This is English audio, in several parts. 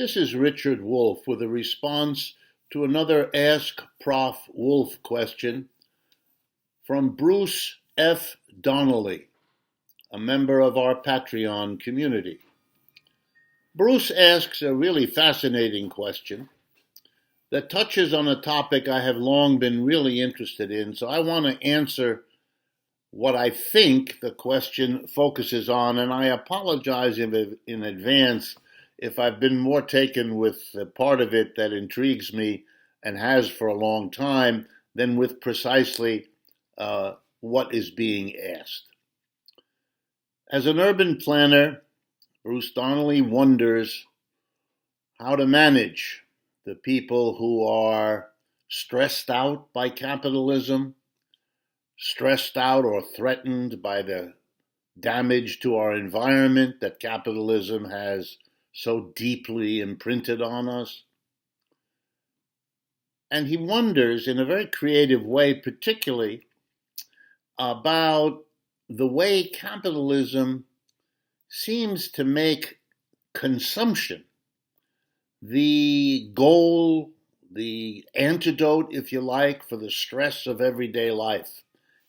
This is Richard Wolff with a response to another Ask Prof Wolff question from Bruce F. Donnelly, a member of our Patreon community. Bruce asks a really fascinating question that touches on a topic I have long been really interested in, so I want to answer what I think the question focuses on, and I apologize in advance if I've been more taken with the part of it that intrigues me and has for a long time than with precisely what is being asked. As an urban planner, Bruce Donnelly wonders how to manage the people who are stressed out by capitalism, stressed out or threatened by the damage to our environment that capitalism has so deeply imprinted on us. And he wonders in a very creative way, particularly about the way capitalism seems to make consumption the goal, the antidote, if you like, for the stress of everyday life.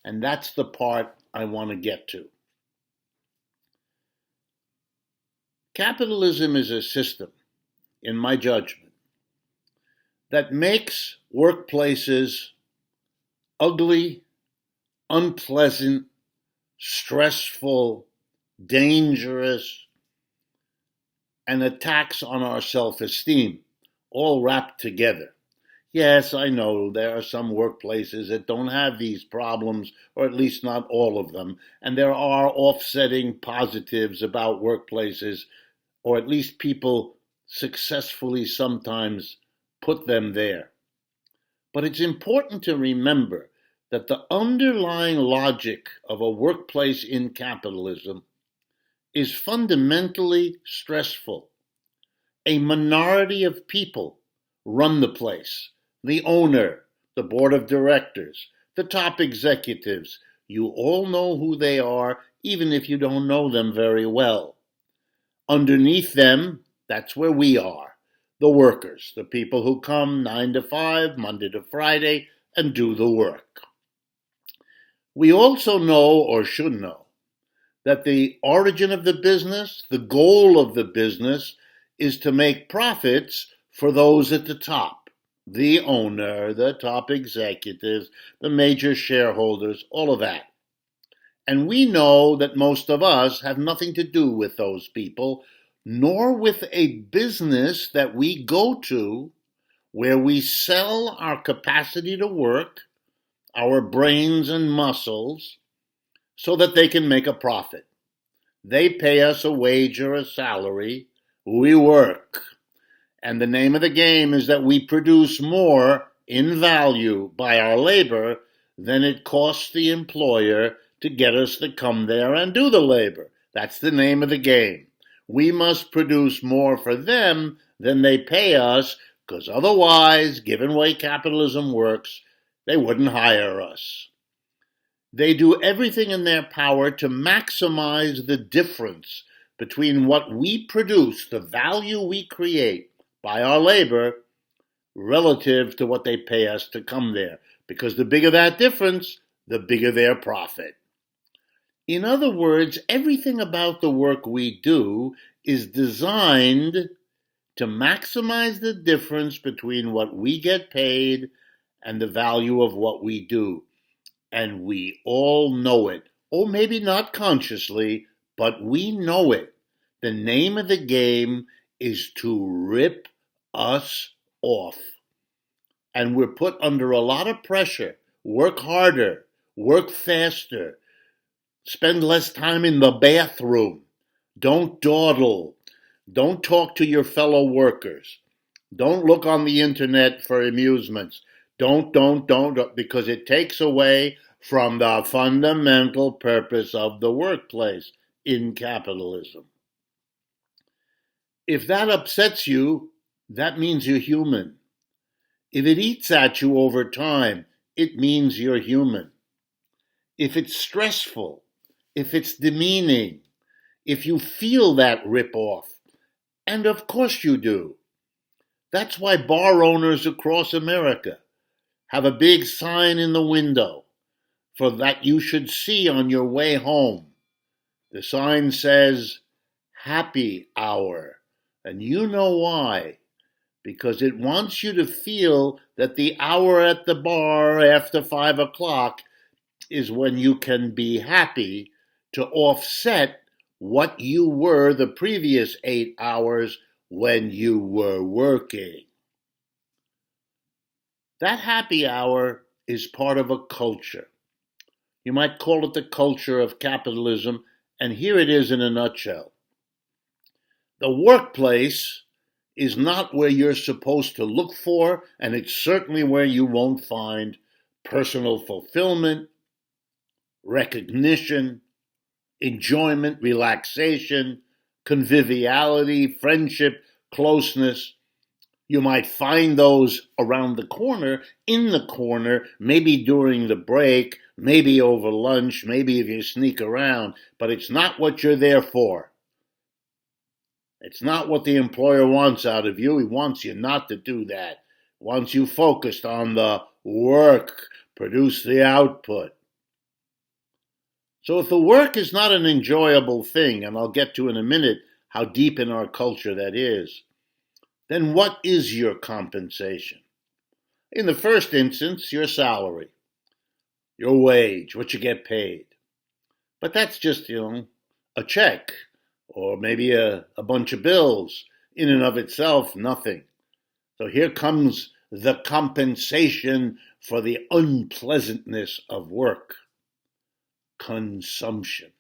And that's the part I want to get to. Capitalism is a system, in my judgment, that makes workplaces ugly, unpleasant, stressful, dangerous, and attacks on our self-esteem, all wrapped together. Yes, I know there are some workplaces that don't have these problems, or at least not all of them, and there are offsetting positives about workplaces, or at least people successfully sometimes put them there. But it's important to remember that the underlying logic of a workplace in capitalism is fundamentally stressful. A minority of people run the place. The owner, the board of directors, the top executives. You all know who they are, even if you don't know them very well. Underneath them, that's where we are, the workers, the people who come 9 to 5, Monday to Friday, and do the work. We also know, or should know, that the origin of the business, the goal of the business, is to make profits for those at the top, the owner, the top executives, the major shareholders, all of that. And we know that most of us have nothing to do with those people, nor with a business that we go to where we sell our capacity to work, our brains and muscles, so that they can make a profit. They pay us a wage or a salary. We work. And the name of the game is that we produce more in value by our labor than it costs the employer to get us to come there and do the labor. That's the name of the game. We must produce more for them than they pay us, because otherwise, given the way capitalism works, they wouldn't hire us. They do everything in their power to maximize the difference between what we produce, the value we create by our labor, relative to what they pay us to come there. Because the bigger that difference, the bigger their profit. In other words, everything about the work we do is designed to maximize the difference between what we get paid and the value of what we do. And we all know it. Or maybe not consciously, but we know it. The name of the game is to rip us off. And we're put under a lot of pressure. Work harder, work faster, spend less time in the bathroom, don't dawdle, don't talk to your fellow workers, don't look on the internet for amusements, don't, because it takes away from the fundamental purpose of the workplace in capitalism. If that upsets you, that means you're human. If it eats at you over time, it means you're human. If it's stressful, if it's demeaning, if you feel that rip-off, and of course you do, That's why bar owners across America have a big sign in the window for that you should see on your way home. The sign says, Happy Hour. And you know why. Because it wants you to feel that the hour at the bar after 5 o'clock is when you can be happy to offset what you were the previous 8 hours when you were working. That happy hour is part of a culture. You might call it the culture of capitalism, and here it is in a nutshell. The workplace is not where you're supposed to look for, and it's certainly where you won't find personal fulfillment, recognition, enjoyment, relaxation, conviviality, friendship, closeness. You might find those around the corner, in the corner, maybe during the break, maybe over lunch, maybe if you sneak around, but it's not what you're there for. It's not what the employer wants out of you. He wants you not to do that. He wants you focused on the work, produce the output. So if the work is not an enjoyable thing, and I'll get to in a minute how deep in our culture that is, then what is your compensation? In the first instance, your salary, your wage, what you get paid. But that's just, a check, or maybe a bunch of bills. In and of itself, nothing. So here comes the compensation for the unpleasantness of work. Consumption.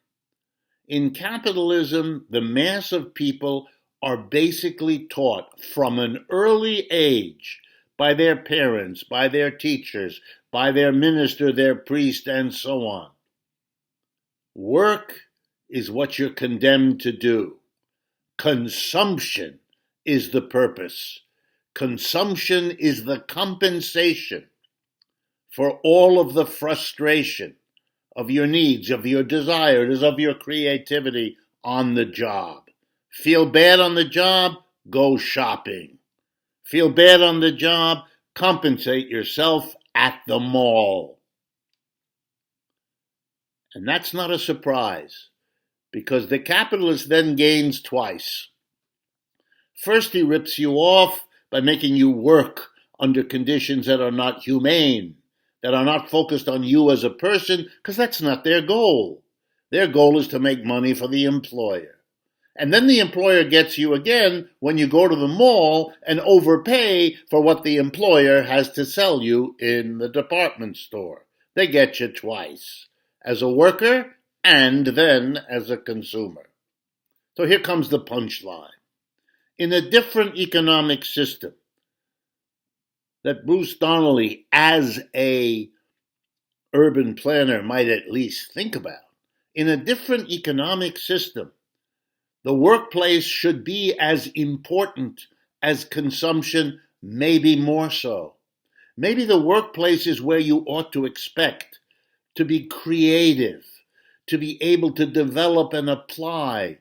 In capitalism, the mass of people are basically taught from an early age by their parents, by their teachers, by their minister, their priest, and so on. Work is what you're condemned to do. Consumption is the purpose. Consumption is the compensation for all of the frustration of your needs, of your desires, of your creativity on the job. Feel bad on the job? Go shopping. Feel bad on the job? Compensate yourself at the mall. And that's not a surprise, because the capitalist then gains twice. First, he rips you off by making you work under conditions that are not humane, that are not focused on you as a person, because that's not their goal. Their goal is to make money for the employer. And then the employer gets you again when you go to the mall and overpay for what the employer has to sell you in the department store. They get you twice, as a worker and then as a consumer. So here comes the punchline. In a different economic system that Bruce Donnelly, as a urban planner, might at least think about, in a different economic system, the workplace should be as important as consumption, maybe more so. Maybe the workplace is where you ought to expect to be creative, to be able to develop and apply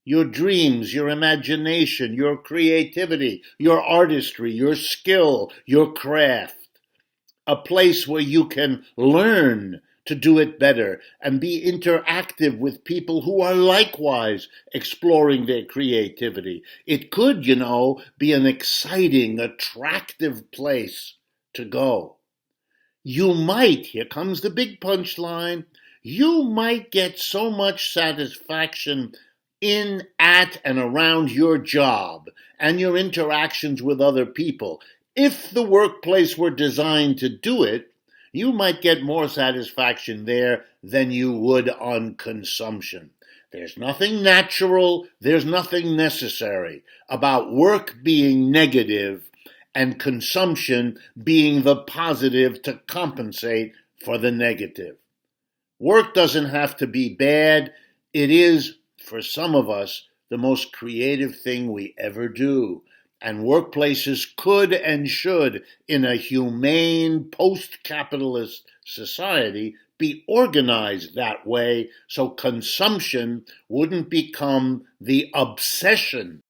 your dreams, your imagination, your creativity, your artistry, your skill, your craft. A place where you can learn to do it better and be interactive with people who are likewise exploring their creativity. It could, be an exciting, attractive place to go. You might, here comes the big punchline, you might get so much satisfaction in, at, and around your job and your interactions with other people. If the workplace were designed to do it, you might get more satisfaction there than you would on consumption. There's nothing natural, there's nothing necessary about work being negative and consumption being the positive to compensate for the negative. Work doesn't have to be bad. It is, for some of us, the most creative thing we ever do. And workplaces could and should, in a humane, post-capitalist society, be organized that way so consumption wouldn't become the obsession